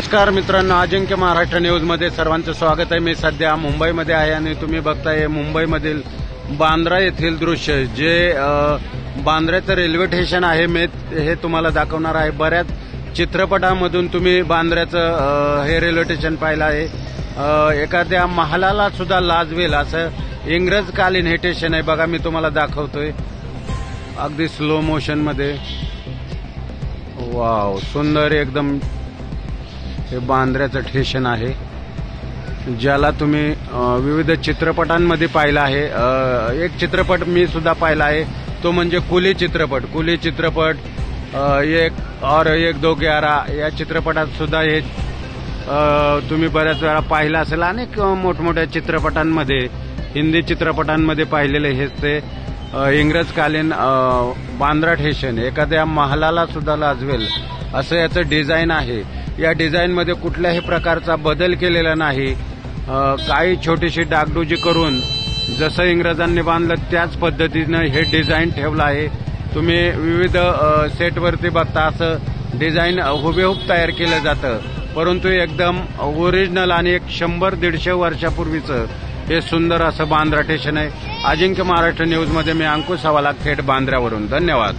नमस्कार मित्रांनो, अजिंक्य महाराष्ट्र न्यूजमध्ये सर्वांचं स्वागत आहे। मी सध्या मुंबईमध्ये आहे आणि तुम्ही बघताय मुंबईमधील बांद्रा येथील दृश्य, जे बांद्राचं रेल्वे स्टेशन आहे। मी हे तुम्हाला दाखवणार आहे। बऱ्याच चित्रपटांमधून तुम्ही बांद्राचं हे रेल्वे स्टेशन पाहिलं आहे। एखाद्या महालाला सुद्धा लाजवेल असं इंग्रजकालीन हे स्टेशन आहे। बघा, मी तुम्हाला दाखवतोय अगदी स्लो मोशन मध्ये। वाव, सुंदर एकदम हे बांद्र्याचं स्टेशन आहे, ज्याला तुम्ही विविध चित्रपटांमध्ये पाहिलं आहे। एक चित्रपट मी सुद्धा पाहिला आहे, तो म्हणजे कुली चित्रपट। कुली चित्रपट एक और एक दो 11 या चित्रपटात सुद्धा हे तुम्ही बऱ्याच वेळा पाहिलं असेल। अनेक मोठमोठ्या चित्रपटांमध्ये, हिंदी चित्रपटांमध्ये पाहिलेले हे ते इंग्रजकालीन बांद्रा स्टेशन एखाद्या महालाला सुद्धा लाजवेल असं याचं डिझाईन आहे। या डिझाईनमध्ये कुठल्याही प्रकारचा बदल केलेला नाही। काही छोटीशी डागडुजी करून जसं इंग्रजांनी बांधलं त्याच पद्धतीनं हे डिझाईन ठेवलं आहे। तुम्ही विविध सेटवरती बघता असं डिझाईन हुबेहूब तयार केलं जातं, परंतु एकदम ओरिजिनल आणि एक 100-150 वर्षापूर्वीचं हे सुंदर असं बांद्रा स्टेशन आहे। अजिंक्य महाराष्ट्र न्यूजमध्ये मी अंकुश हवाला, थेट बांद्र्यावरून। धन्यवाद।